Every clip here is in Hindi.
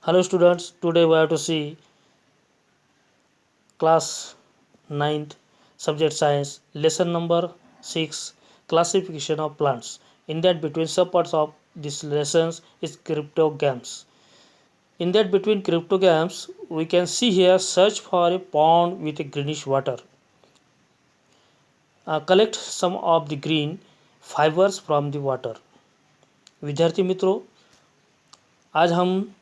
Hello students, today we have to see class 9th subject science lesson number 6 classification of plants. In that between subparts of these lessons is cryptogams. In that between cryptogams we can see here search for a pond with a greenish water. Collect some of the green fibers from the water. विद्यार्थी मित्रों, आज हम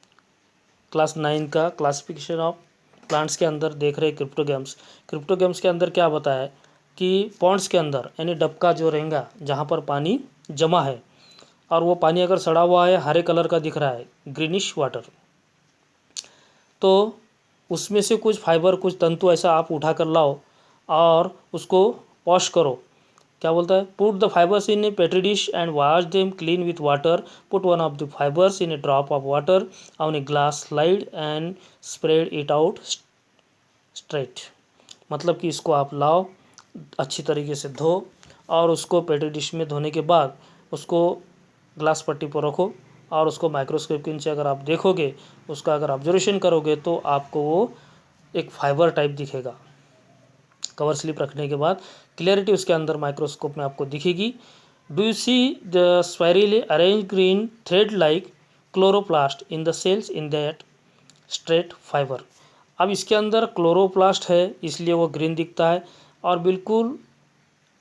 क्लास 9 का क्लासिफिकेशन ऑफ प्लांट्स के अंदर देख रहे क्रिप्टोगेम्स के अंदर क्या बताया कि पॉन्ड्स के अंदर यानी डबका जो रहेगा जहाँ पर पानी जमा है और वो पानी अगर सड़ा हुआ है हरे कलर का दिख रहा है ग्रीनिश वाटर, तो उसमें से कुछ फाइबर कुछ तंतु ऐसा आप उठा कर लाओ और उसको वॉश करो। क्या बोलता है, put the fibres in A petri dish and wash them clean with water, put one of the fibres in A drop of water on a glass slide and spread it out straight. मतलब कि इसको आप लाओ, अच्छी तरीके से धो और उसको पेट्री डिश में धोने के बाद उसको ग्लास पट्टी पर रखो और उसको माइक्रोस्कोप के नीचे अगर आप देखोगे, उसका अगर ऑब्जर्वेशन करोगे तो आपको वो एक फाइबर टाइप दिखेगा। कवर स्लिप रखने के बाद क्लियरिटी उसके अंदर माइक्रोस्कोप में आपको दिखेगी। Do you see the spirally arrange green thread like chloroplast in the cells in that straight fibre. अब इसके अंदर क्लोरोप्लास्ट है इसलिए वो ग्रीन दिखता है और बिल्कुल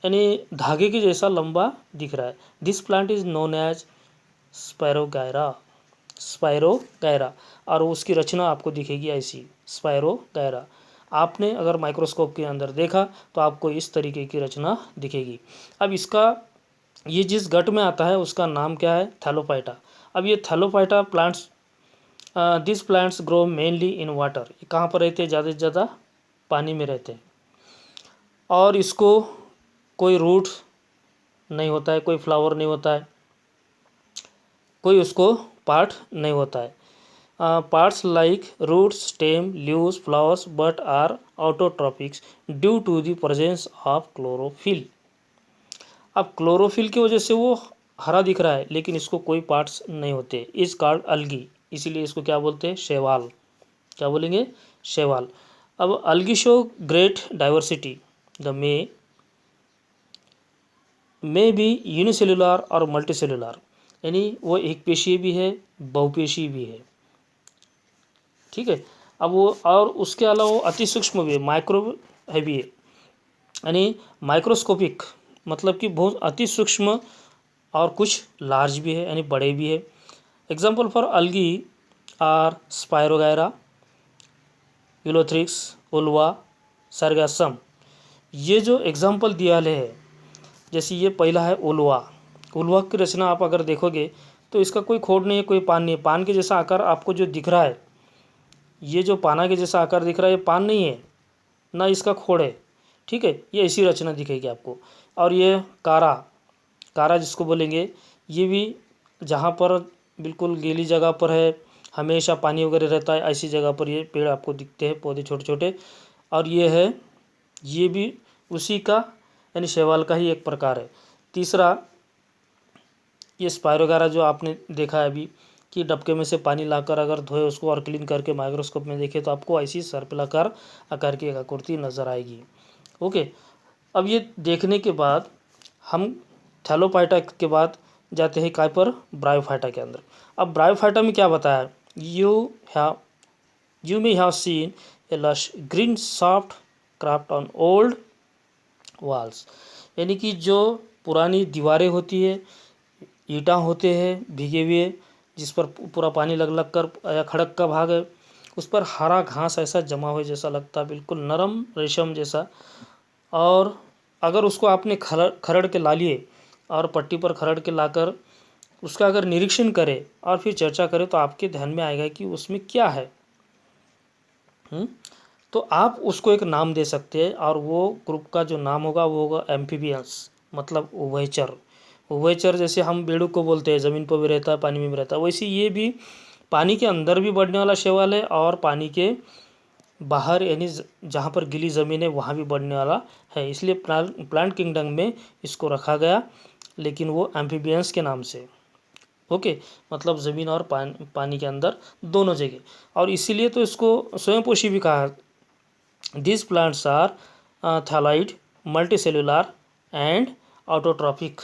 यानी धागे के जैसा लंबा दिख रहा है। This plant is known as spirogyra और उसकी रचना आपको दिखेगी ऐसी स्पायरोगायरा। आपने अगर माइक्रोस्कोप के अंदर देखा तो आपको इस तरीके की रचना दिखेगी। अब इसका ये जिस गट में आता है उसका नाम क्या है, थैलोफाइटा। अब ये Thallophyta plants this plants grow mainly in water. ये कहाँ पर रहते हैं, ज़्यादा से ज़्यादा पानी में रहते हैं और इसको कोई रूट नहीं होता है, कोई फ्लावर नहीं होता है, कोई उसको पार्ट नहीं होता है। Parts like roots stem leaves flowers but are autotrophics due to the presence of chlorophyll. अब क्लोरोफिल की वजह से वो हरा दिख रहा है लेकिन इसको कोई पार्ट्स नहीं होते। इस कॉल्ड अलगी, इसीलिए इसको क्या बोलते हैं, शैवाल। क्या बोलेंगे, शैवाल। अब algae show great diversity they may be unicellular और मल्टीसेलुलर, यानी वो एक पेशीय भी है बहुपेशीय भी है। ठीक है। अब वो और उसके अलावा वो अति सूक्ष्म भी है, माइक्रो है भी है, यानी माइक्रोस्कोपिक मतलब कि बहुत अति सूक्ष्म और कुछ लार्ज भी है यानी बड़े भी है। Example for algae are spirogyra, ulothrix, ulva, sargassum. ये जो एग्जाम्पल दिया है, जैसे ये पहला है उल्वा। उल्वा की रचना आप अगर देखोगे तो इसका कोई खोड नहीं है, कोई पान नहीं है। पान के जैसा आकार आपको जो दिख रहा है, ये जो पाना के जैसा आकार दिख रहा है, ये पान नहीं है ना इसका खोड़ है। ठीक है, ये ऐसी रचना दिखेगी आपको। और ये कारा जिसको बोलेंगे, ये भी जहाँ पर बिल्कुल गीली जगह पर है, हमेशा पानी वगैरह रहता है, ऐसी जगह पर ये पेड़ आपको दिखते हैं, पौधे छोटे छोटे। और ये है, ये भी उसी का यानी शैवाल का ही एक प्रकार है। तीसरा ये स्पायरोगारा जो आपने देखा है अभी कि डबके में से पानी लाकर अगर धोए उसको और क्लीन करके माइक्रोस्कोप में देखें तो आपको ऐसी सर्पिलाकार आकार की एक आकृति नज़र आएगी। ओके। अब ये देखने के बाद हम थैलोफाइटा के बाद जाते हैं काय पर, ब्रायोफाइटा के अंदर। अब ब्रायोफाइटा में क्या बताया, you may have seen A lush green soft craft on old walls, यानी कि जो पुरानी दीवारें होती है, ईंटा होते हैं भीगे हुए जिस पर पूरा पानी लग लग कर या खड़क का भाग है, उस पर हरा घास ऐसा जमा हुआ जैसा लगता है, बिल्कुल नरम रेशम जैसा। और अगर उसको आपने खरड़ के ला लिए और पट्टी पर खरड़ के लाकर उसका अगर निरीक्षण करें और फिर चर्चा करें तो आपके ध्यान में आएगा कि उसमें क्या है। तो आप उसको एक नाम दे सकते हैं और वो ग्रुप का जो नाम होगा वो होगा एम्फीबियंस, मतलब उभयचर। उभयचर जैसे हम बेड़ू को बोलते हैं, ज़मीन पर भी रहता है पानी में भी रहता है, वैसे ये भी पानी के अंदर भी बढ़ने वाला शैवाल है और पानी के बाहर यानी जहाँ पर गीली ज़मीन है वहाँ भी बढ़ने वाला है। इसलिए प्लांट किंगडम में इसको रखा गया, लेकिन वो एम्फीबियंस के नाम से। ओके, मतलब ज़मीन और पानी के अंदर दोनों जगह। और इसीलिए तो इसको स्वयंपोषी भी कहा। This plants are thalloid, multicellular and autotrophic.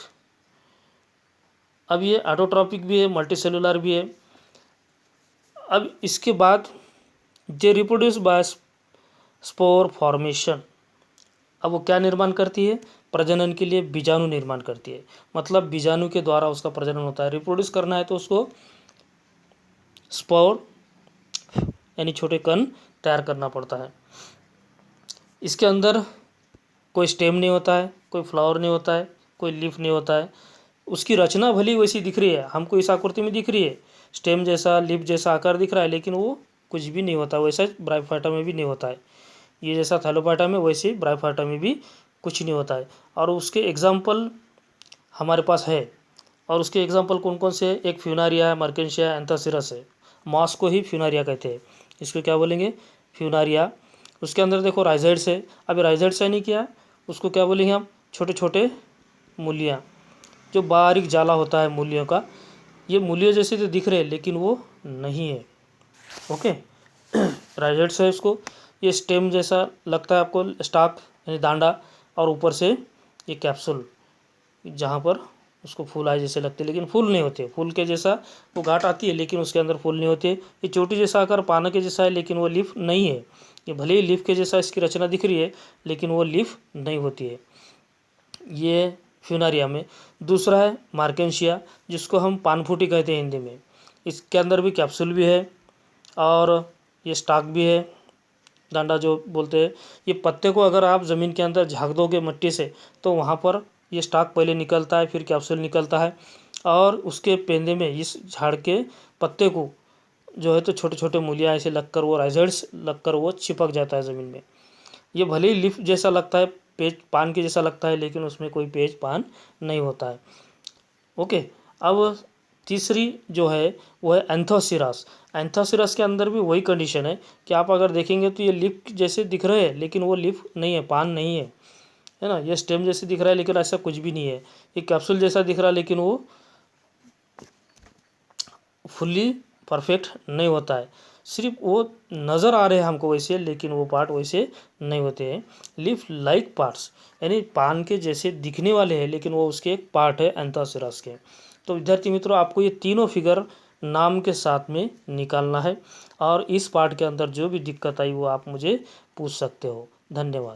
अब ये ऑटोट्रॉपिक भी है, मल्टीसेलुलर भी है। अब इसके बाद they reproduce by spore formation. अब वो क्या निर्माण करती है? प्रजनन के लिए बीजाणु निर्माण करती है। मतलब बीजाणु के द्वारा उसका प्रजनन होता है। रिप्रोड्यूस करना है तो उसको स्पोर यानी छोटे कण तैयार करना पड़ता है। इसके अंदर कोई स्टेम नहीं होता है, कोई फ्लावर नहीं होता है, कोई लीफ नहीं होता है। उसकी रचना भली वैसी दिख रही है, हमको इस आकृति में दिख रही है, स्टेम जैसा लीफ जैसा आकार दिख रहा है, लेकिन वो कुछ भी नहीं होता। वैसा ब्रायोफाइटा में भी नहीं होता है। ये जैसा थैलोफाइटा में वैसे ब्रायोफाइटा में भी कुछ नहीं होता है। और उसके एग्जाम्पल हमारे पास है। और उसके एग्जाम्पल कौन कौन से? एक फ्यूनारिया है, मर्केंशिया, एंथोसिरस है। मॉस को ही फ्यूनारिया कहते हैं। इसको क्या बोलेंगे? फ्यूनारिया। उसके अंदर देखो राइजोइड्स है। अब राइजोइड्स है नहीं क्या, उसको क्या बोलेंगे हम? छोटे छोटे मूलियाँ, जो बारीक जाला होता है मूलियों का। ये मूलियों जैसे तो दिख रहे हैं लेकिन वो नहीं है। ओके, राइजोइड्स है इसको। ये स्टेम जैसा लगता है आपको, स्टाक यानी दांडा, और ऊपर से ये कैप्सूल जहाँ पर उसको फूल आए जैसे लगते हैं, लेकिन फूल नहीं होते। फूल के जैसा वो गांठ आती है लेकिन उसके अंदर फूल नहीं होते। ये चोटी जैसा आकार पाना के जैसा है लेकिन वो लीफ नहीं है। ये भले ही लीफ के जैसा इसकी रचना दिख रही है लेकिन वो लीफ नहीं होती है। ये फ्यूनारिया में। दूसरा है मार्केंशिया, जिसको हम पानफूटी कहते हैं हिंदी में। इसके अंदर भी कैप्सूल भी है और ये स्टाक भी है, डांडा जो बोलते हैं। ये पत्ते को अगर आप ज़मीन के अंदर झाँक दोगे मिट्टी से तो वहाँ पर ये स्टाक पहले निकलता है, फिर कैप्सूल निकलता है, और उसके पेंदे में इस झाड़ के पत्ते को जो है तो छोटे छोटे मूलियाँ ऐसे लगकर, वो राइजोइड्स लगकर वो चिपक जाता है ज़मीन में। ये भले ही लीफ जैसा लगता है, पेज पान के जैसा लगता है, लेकिन उसमें कोई पेज पान नहीं होता है। ओके, अब तीसरी जो है वो है एंथोसिरस। एंथोसिरस के अंदर भी वही कंडीशन है कि आप अगर देखेंगे तो ये लीफ जैसे दिख रहे हैं लेकिन वो लीफ नहीं है, पान नहीं है ना। ये स्टेम जैसे दिख रहा है लेकिन ऐसा कुछ भी नहीं है। ये कैप्सूल जैसा दिख रहा है लेकिन वो फुल्ली परफेक्ट नहीं होता है। सिर्फ वो नज़र आ रहे हैं हमको वैसे, लेकिन वो पार्ट वैसे नहीं होते हैं। लीफ लाइक पार्ट्स यानी पान के जैसे दिखने वाले हैं लेकिन वो उसके एक पार्ट है एंथोसिरस के। तो विद्यार्थी मित्रों, आपको ये तीनों फिगर नाम के साथ में निकालना है, और इस पार्ट के अंदर जो भी दिक्कत आई वो आप मुझे पूछ सकते हो। धन्यवाद।